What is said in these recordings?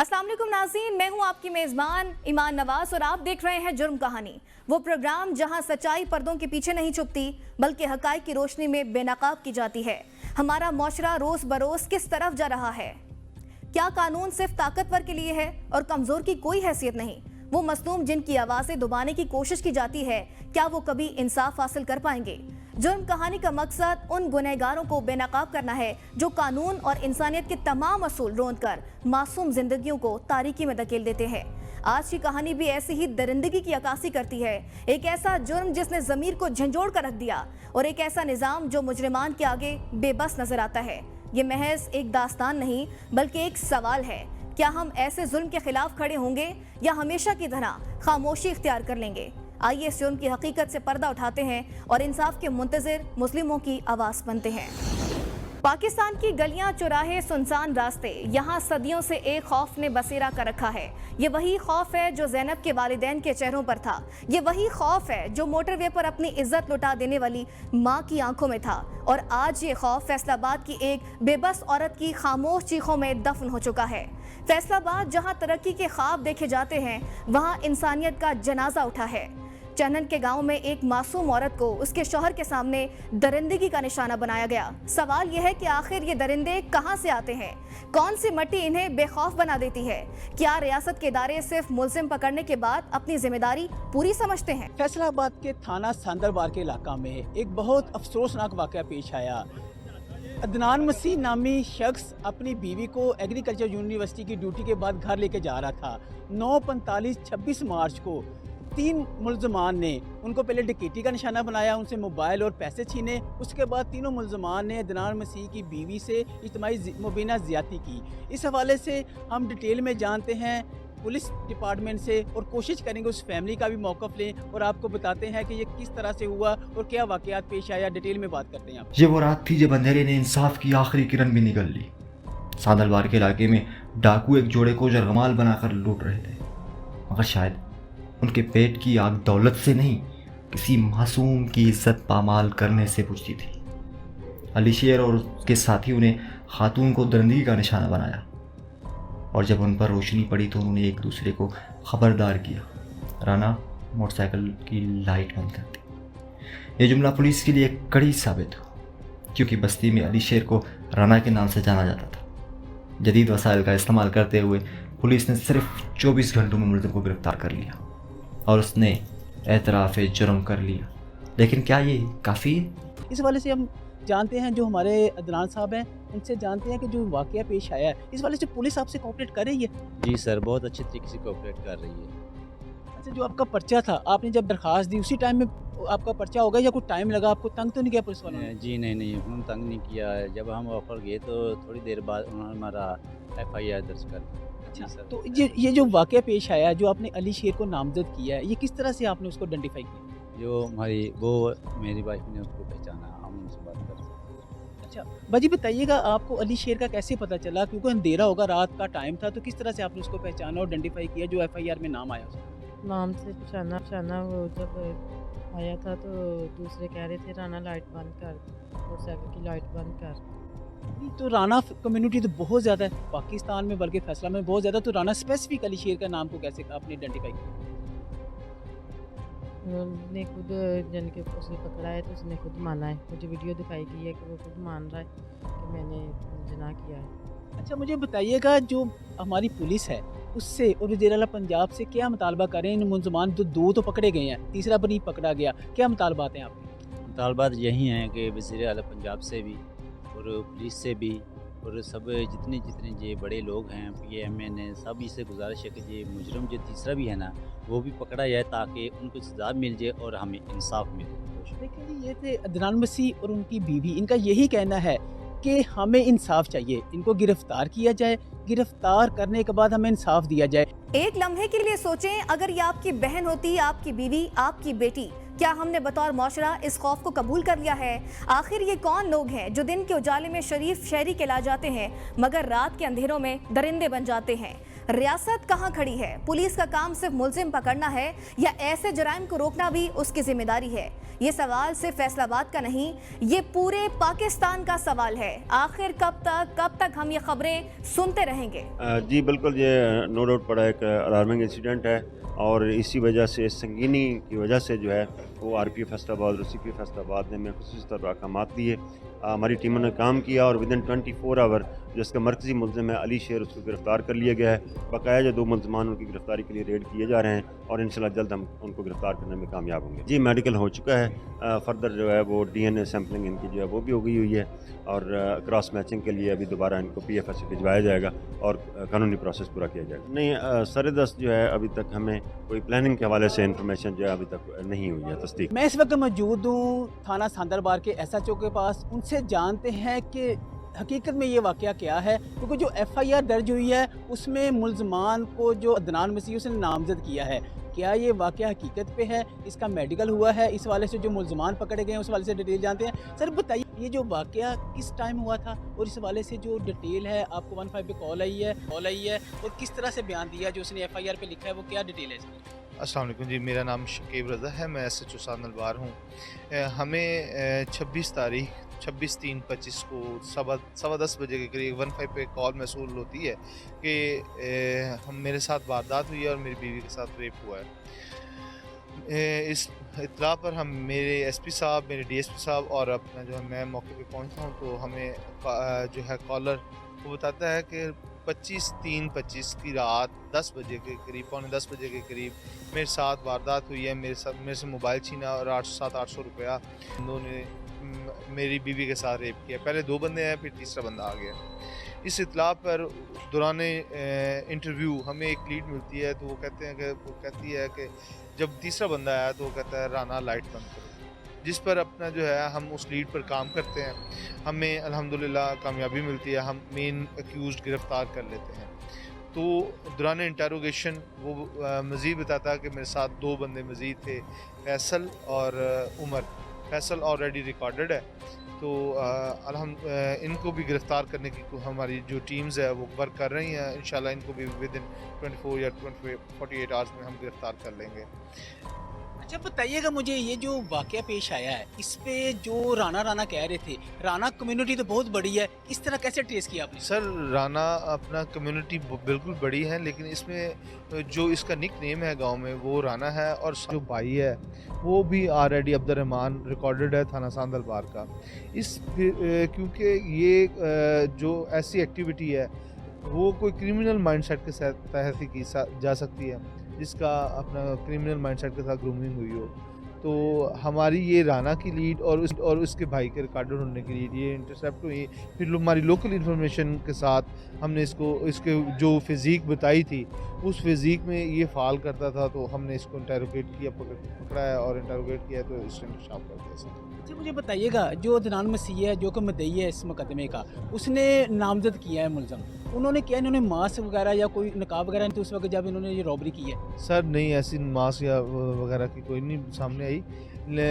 अस्सलाम वालेकुम नाज़रीन, मैं हूं आपकी मेज़बान ईमान नवाज और आप देख रहे हैं जुर्म कहानी, वो प्रोग्राम जहां सच्चाई पर्दों के पीछे नहीं छुपती बल्कि हक़ाइक़ की रोशनी में बेनकाब की जाती है। हमारा मुआशरा रोज़ बरोज़ किस तरफ जा रहा है? क्या कानून सिर्फ ताकतवर के लिए है और कमज़ोर की कोई हैसियत नहीं? वो मज़लूम जिनकी आवाज़ें दबाने की कोशिश की जाती है, क्या वो कभी इंसाफ हासिल कर पाएंगे? जुर्म कहानी का मकसद उन गुनहगारों को बेनकाब करना है जो कानून और इंसानियत के तमाम असूल रोंद कर मासूम जिंदगियों को तारीकी में धकेल देते हैं। आज की कहानी भी ऐसी ही दरिंदगी की अक्कासी करती है। एक ऐसा जुर्म जिसने ज़मीर को झंझोड़ कर रख दिया और एक ऐसा निज़ाम जो मुजरिमान के आगे बेबस नजर आता है। ये महज एक दास्तान नहीं बल्कि एक सवाल है, क्या हम ऐसे जुल्म के खिलाफ खड़े होंगे या हमेशा की तरह खामोशी इख्तियार कर लेंगे? आइए इस जुर्म की हकीकत से पर्दा उठाते हैं और इंसाफ के मुंतज़िर मुस्लिमों की आवाज़ बनते हैं। पाकिस्तान की गलियां, चौराहे, सुनसान रास्ते, यहाँ सदियों से एक खौफ ने बसेरा कर रखा है। ये वही खौफ है जो ज़ैनब के वालिदैन के चेहरों पर था। ये वही खौफ है जो मोटरवे पर अपनी इज्जत लुटा देने वाली माँ की आंखों में था। और आज ये खौफ फैसलाबाद की एक बेबस औरत की खामोश चीखों में दफन हो चुका है। फैसलाबाद जहाँ तरक्की के ख्वाब देखे जाते हैं, वहाँ इंसानियत का जनाजा उठा है। चनन के गांव में एक मासूम औरत को उसके शौहर के सामने दरिंदगी का निशाना बनाया गया। सवाल यह है कि आखिर ये दरिंदे कहां से आते हैं? कौन सी मिट्टी इन्हें बेखौफ बना देती है? क्या रियासत के इदारे सिर्फ मुलजिम पकड़ने के बाद अपनी जिम्मेदारी पूरी समझते हैं? फैसलाबाद के थाना सांदरबार के इलाका में एक बहुत अफसोसनाक वाक़या पेश आया। अदनान मसीह नामी शख्स अपनी बीवी को एग्रीकल्चर यूनिवर्सिटी की ड्यूटी के बाद घर लेके जा रहा था। 9:45-26 मार्च को 3 मुलजमान ने उनको पहले डकैती का निशाना बनाया, उनसे मोबाइल और पैसे छीने। उसके बाद तीनों मुलजमान ने अदनान मसीह की बीवी से इज्तिमाई मुबीना ज़्यादती की। इस हवाले से हम डिटेल में जानते हैं पुलिस डिपार्टमेंट से और कोशिश करेंगे उस फैमिली का भी मौक़िफ़ लें और आपको बताते हैं कि ये किस तरह से हुआ और क्या वाक़यात पेश आया। डिटेल में बात करते हैं आप। ये वो रात थी जब अंधेरे ने इंसाफ की आखिरी किरण भी निगल ली। सांदरबार के इलाके में डाकू एक जोड़े को जरगमाल बनाकर लूट रहे थे, मगर शायद उनके पेट की आग दौलत से नहीं, किसी मासूम की इज्जत पामाल करने से बुझती थी। अली शेर और उसके साथियों ने खातून को दरिंदगी का निशाना बनाया और जब उन पर रोशनी पड़ी तो उन्होंने एक दूसरे को खबरदार किया। राना मोटरसाइकिल की लाइट बंद कर दी। ये जुमला पुलिस के लिए कड़ी साबित हुआ, क्योंकि बस्ती में अली शेर को राना के नाम से जाना जाता था। जदीद वसाइल का इस्तेमाल करते हुए पुलिस ने सिर्फ 24 घंटों में मुलजिम को गिरफ्तार कर लिया और उसने एतराफ़ जुर्म कर लिया। लेकिन क्या ये काफ़ी है? इस वाले से हम जानते हैं, जो हमारे अदनान साहब हैं उनसे जानते हैं कि जो वाक़या पेश आया है, इस वाले से पुलिस आपसे कोऑपरेट कर रही है? जी सर, बहुत अच्छे तरीके से कोऑपरेट कर रही है। अच्छा, जो आपका पर्चा था, आपने जब दरख्वास्त दी उसी टाइम में आपका पर्चा होगा या कुछ टाइम लगा? आपको तंग तो नहीं किया पुलिस वालों ने? जी नहीं, उन्होंने तंग नहीं किया है। जब हम ऑफर गए तो थोड़ी देर बाद उन्होंने हमारा FIR दर्ज कर दी। अच्छा सर, तो ये जो वाक़या पेश आया, जो आपने अली शेर को नामजद किया है, ये किस तरह से आपने उसको आइडेंटिफाई किया? जो मेरी वाइफ ने उसको पहचाना, हम उनसे बात कर सकते। अच्छा भाजी, बताइएगा आपको अली शेर का कैसे पता चला? क्योंकि अंधेरा होगा, रात का टाइम था, तो किस तरह से आपने उसको पहचाना और आइडेंटिफाई किया जो FIR में नाम आया उसका? नाम से पहचाना। वो जब आया था तो दूसरे कह रहे थे राना लाइट बंद कर, मोटरसाइकिल की लाइट बंद कर। तो राना कम्युनिटी तो बहुत ज़्यादा है पाकिस्तान में, बल्कि फैसला में बहुत ज़्यादा। तो राना स्पेसिफिक अली शेर का नाम को कैसे आपने आइडेंटिफाई किया? उन्होंने खुद जन के उसने पकड़ा है तो उसने खुद माना है। मुझे वीडियो दिखाई गई है कि वो खुद मान रहा है कि मैंने जना किया है। अच्छा, मुझे बताइएगा जो हमारी पुलिस है उससे और वज़ीर आला पंजाब से क्या मुतालबा करें? इन मुलजमान जो 2 तो पकड़े गए हैं, तीसरा भी नहीं पकड़ा गया, क्या मुतालबात हैं आपके? मुतालबात यही हैं कि वज़ीर आला पंजाब से भी और पुलिस से भी और सब जितने ये बड़े लोग हैं, PMN, सब इससे गुजारिश है कि ये मुजरम जो तीसरा भी है ना, वो भी पकड़ा जाए ताकि उनको सज़ा मिल जाए और हमें इंसाफ मिले। देखिए, ये थे अदनान मसीह और उनकी बीवी। इनका यही कहना है कि हमें इंसाफ चाहिए, इनको गिरफ्तार किया जाए, गिरफ्तार करने के बाद हमें इंसाफ दिया जाए। एक लम्हे के लिए सोचें, अगर ये आपकी बहन होती, आपकी बीवी, आपकी बेटी, क्या हमने बतौर मुआशरा इस खौफ को कबूल कर लिया है? आखिर ये कौन लोग हैं जो दिन के उजाले में शरीफ शहरी कहला जाते हैं मगर रात के अंधेरों में दरिंदे बन जाते हैं? रियासत कहां खड़ी है? पुलिस का काम सिर्फ मुलजिम पकड़ना है या ऐसे जराइम को रोकना भी उसकी जिम्मेदारी है? ये सवाल सिर्फ फैसलाबाद का नहीं, ये पूरे पाकिस्तान का सवाल है। आखिर कब तक हम ये खबरें सुनते रहेंगे? जी बिल्कुल, ये नो डाउट पड़ा एक अलार्मिंग इंसिडेंट है और इसी वजह से, संगीनी की वजह से जो है वो RPF फैसलाबाद और CP फैसलाबाद ने खुसूसी तौर पर अहकाम दिए। हमारी टीमों ने काम किया और विदिन 24 आवर जिसका मरकज़ी मुलज़िम है अली शेर, उसको गिरफ़्तार कर लिया गया है। बकाया जो 2 मुलज़मान उनकी गिरफ़्तारी के लिए रेड किए जा रहे हैं और इंशाल्लाह जल्द हम उनको गिरफ़्तार करने में कामयाब होंगे। जी मेडिकल हो चुका है, फर्दर जो है वो DNA सैम्पलिंग इनकी जो है वो भी हो गई हुई है और क्रॉस मैचिंग के लिए अभी दोबारा इनको PFS से भिजवाया जाएगा और कानूनी प्रोसेस पूरा किया जाएगा। नहीं, सर-ए-दस्त जो है अभी तक हमें कोई प्लानिंग के हवाले से इंफॉर्मेशन जो है अभी तक नहीं हुई है तस्दीक। मैं इस वक्त मौजूद हूँ थाना सांदरबार के SHO के पास। उनसे जानते हैं कि हकीकत में ये वाक़या क्या है, क्योंकि जो FIR दर्ज हुई है उसमें मुलज़मान को जो अदनान मसीह उसने नामज़द किया है। क्या ये वाक़या हकीकत पे है? इसका मेडिकल हुआ है? इस वाले से जो मुलज़मान पकड़े गए हैं उस वाले से डिटेल जानते हैं। सर बताइए, ये जो वाक़या किस टाइम हुआ था और इस वाले से जो डिटेल है, आपको 15 पे कॉल आई है और किस तरह से बयान दिया जो उसने FIR पे लिखा है, वो क्या डिटेल है इसकी? अस्सलाम वालेकुम जी, मेरा नाम शकीब रज़ा है, मैं SHO सांदरबार हूँ। हमें 26 तारीख 26/3/25 को सवा 10 बजे के करीब 15 पे कॉल मसूल होती है कि मेरे साथ वारदात हुई है और मेरी बीवी के साथ रेप हुआ है। इस इत्तला पर हम मेरे SP साहब, मेरे DSP साहब और अपना जो है मैं मौके पे पहुंचता हूं तो हमें जो है कॉलर वो बताता है कि 25/3/25 की रात 10 बजे के करीब, पौने 10 बजे के करीब मेरे साथ वारदात हुई है। मेरे से मोबाइल छीना और 700-800 रुपया उन्होंने मेरी बीवी के साथ रेप किया। पहले 2 बंदे हैं, फिर तीसरा बंदा आ गया। इस इत्तला पर दौरान इंटरव्यू हमें एक लीड मिलती है तो वो कहती है कि जब तीसरा बंदा आया तो वो कहता है राना लाइट बंद करो, जिस पर अपना जो है हम उस लीड पर काम करते हैं। हमें अल्हम्दुलिल्लाह कामयाबी मिलती है, हम मेन एक्यूज़्ड गिरफ़्तार कर लेते हैं। तो दौरान इंटरोगेशन वो मज़ीद बताता है कि मेरे साथ 2 बंदे मज़ीद थे, फैसल और उमर। फैसल ऑलरेडी रिकॉर्डेड है तो इनको भी गिरफ़्तार करने की हमारी जो टीम्स है वो वर्क कर रही हैं। इंशाल्लाह इनको भी विदिन 24 या 48 आवर्स में हम गिरफ़्तार कर लेंगे। अच्छा बताइएगा मुझे, ये जो वाक़या पेश आया है इस पे जो राना कह रहे थे, राना कम्युनिटी तो बहुत बड़ी है, इस तरह कैसे ट्रेस किया आपने? सर राना अपना कम्युनिटी बिल्कुल बड़ी है, लेकिन इसमें जो इसका निक नेम है गांव में वो राना है और जो भाई है वो भी ऑलरेडी अब्दुर्रहमान रिकॉर्डेड है थाना सांदरबार का। क्योंकि ये जो ऐसी एक्टिविटी है वो कोई क्रिमिनल माइंडसेट के तहत ही की जा सकती है, जिसका अपना क्रिमिनल माइंडसेट के साथ ग्रूमिंग हुई हो। तो हमारी ये राना की लीड और उसके भाई के रिकॉर्डर होने की लीड ये इंटरसेप्ट हुई। फिर हमारी लोकल इन्फॉर्मेशन के साथ हमने इसके जो फिज़ीक बताई थी उस फिज़ीक में ये फ़ाल करता था, तो हमने इसको इंटरोगेट किया, पकड़ा है और इंटरोगेट किया तो इससे इंकशाफ कर दिया। अच्छा मुझे बताइएगा, जो अदनान मसीह है जो कि मुद्दई है इस मुकदमे का, उसने नामजद किया है मुलज़म, उन्होंने क्या इन्होंने मास्क वगैरह या कोई नकाब वगैरह नहीं तो उस वक्त जब इन्होंने ये रॉबरी की है? सर नहीं, ऐसी मास्क या वगैरह की कोई नहीं सामने आई।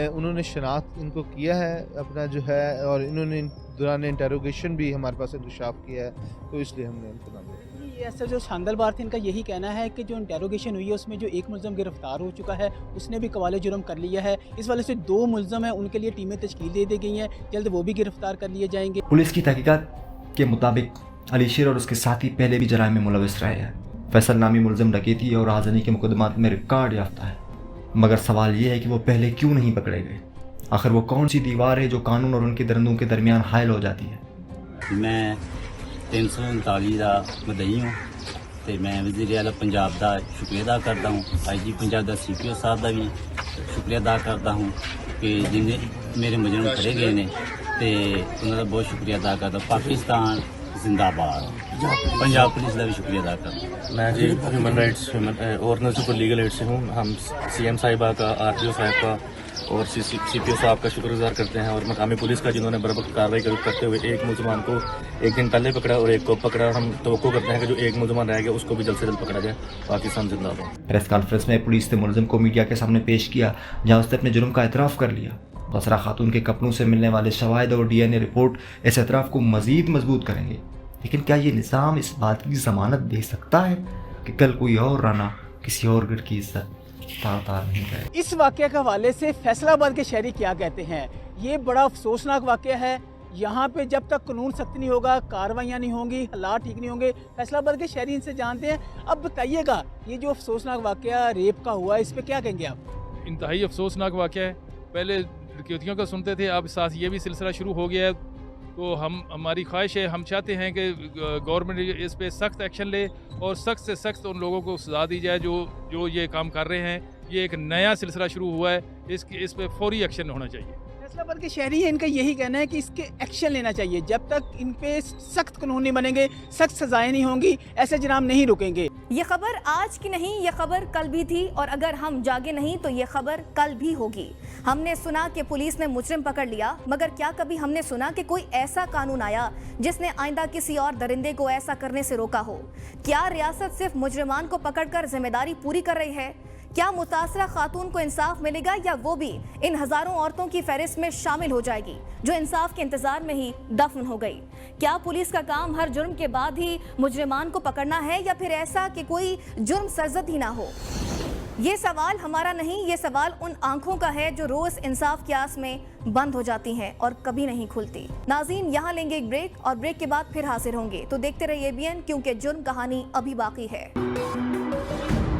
उन्होंने शनाख्त इनको किया है अपना जो है, और इन्होंने दौरान इंटरोगेशन भी हमारे पास इंकशाफ किया है, तो इसलिए हमने इनको नाम दिया। ये ऐसा जो सांदरबार थे इनका यही कहना है कि जो इंटरोगेशन हुई है उसमें जो एक मुलज़म गिरफ्तार हो चुका है उसने भी कवाले जुर्म कर लिया है। इस वाले से 2 मुलज़म हैं, उनके लिए टीमें तश्कील दे दी गई हैं, जल्द वो भी गिरफ्तार कर लिए जाएंगे। पुलिस की तहकीकात के मुताबिक अली शेर और उसके साथी पहले भी जराइम में मुलविस रहे हैं। फैसल नामी मुलज़म डकैती और आज़नी के मुकदमात में रिकॉर्ड याफ्ता है, मगर सवाल ये है कि वो पहले क्यों नहीं पकड़े गए? आखिर वो कौन सी दीवार है जो कानून और उनके दरिंदों के दरमियान हायल हो जाती है? मैं 339 का मुद्दई हूँ तो मैं वज़ीर आला पंजाब का शुक्रिया अदा करता हूँ, IG पंजाब का CPO साहब का भी शुक्रिया अदा करता हूँ कि जिन्हें मेरे मुजरम फड़े गए ने, तो उन्होंने बहुत शुक्रिया अदा करता। पाकिस्तान जिंदाबाद, पंजाब पुलिस का भी शुक्रिया अदा करता। मैं जी human rights organisation for legal aid से हूँ। हम CM साहिबा का, RTO साहब का और CPO साहब का शुक्रगुजार करते हैं और मकामी पुलिस का जिन्होंने बराबर कार्रवाई करते हुए एक मुलजमान को एक दिन पहले पकड़ा और एक को पकड़ा। हम तवक्को करते हैं कि जो एक मुलजमान रह गया उसको भी जल्द से जल्द पकड़ा जाए। पाकिस्तान जिंदाबाद। प्रेस कॉन्फ्रेंस में पुलिस ने मुलजिम को मीडिया के सामने पेश किया, जहां उसने अपने जुर्म का एतराफ़ कर लिया। बसरा खातून के कपड़ों से मिलने वाले शवाहिद और DNA रिपोर्ट इस एतराफ़ को मज़ीद मजबूत करेंगे, लेकिन क्या ये निज़ाम इस बात की ज़मानत दे सकता है कि कल कोई और राना किसी और गिर की इज्जत तार नहीं करे। इस वाक़े के हवाले से फैसलाबाद के शहरी क्या कहते हैं? ये बड़ा अफसोसनाक वाक़या है। यहाँ पे जब तक कानून सख्त नहीं होगा, कार्रवाइयाँ नहीं होंगी, हालात ठीक नहीं होंगे। फैसलाबाद के शहरी इनसे जानते हैं। अब बताइएगा, ये जो अफसोसनाक वाक़या रेप का हुआ, इस पर क्या कहेंगे आप? इंतहाई अफसोसनाक वाक़या है। पहले डकैतियों का सुनते थे, अब साथ ये भी सिलसिला शुरू हो गया है। तो हमारी ख्वाहिश है, हम चाहते हैं कि गवर्नमेंट इस पे सख्त एक्शन ले और सख्त से सख्त उन लोगों को सजा दी जाए जो ये काम कर रहे हैं। ये एक नया सिलसिला शुरू हुआ है, इस पे फौरी एक्शन होना चाहिए। फैसलाबाद के शहरी हैं, इनका यही कहना है कि इसके एक्शन लेना चाहिए। जब तक इन पे सख्त कानून नहीं बनेंगे, सख्त सजाएं नहीं होंगी, ऐसे जुर्म नहीं रुकेंगे। ये खबर आज की नहीं, ये खबर कल भी थी, और अगर हम जागे नहीं तो ये खबर कल भी होगी। हमने सुना कि पुलिस ने मुजरिम पकड़ लिया, मगर क्या कभी हमने सुना कि कोई ऐसा कानून आया जिसने आइंदा किसी और दरिंदे को ऐसा करने से रोका हो? क्या रियासत सिर्फ मुजरिमान को पकड़कर जिम्मेदारी पूरी कर रही है? क्या मुतासरा खातून को इंसाफ मिलेगा, या वो भी इन हजारों औरतों की फहरिस्त में शामिल हो जाएगी जो इंसाफ के इंतजार में ही दफन हो गई? क्या पुलिस का काम हर जुर्म के बाद ही मुजरिमान को पकड़ना है, या फिर ऐसा कि कोई जुर्म सरजद ही ना हो? ये सवाल हमारा नहीं, ये सवाल उन आंखों का है जो रोज इंसाफ की आस में बंद हो जाती हैं और कभी नहीं खुलती। नाज़रीन, यहाँ लेंगे एक ब्रेक और ब्रेक के बाद फिर हाजिर होंगे। तो देखते रहिए ABN, क्योंकि जुर्म कहानी अभी बाकी है।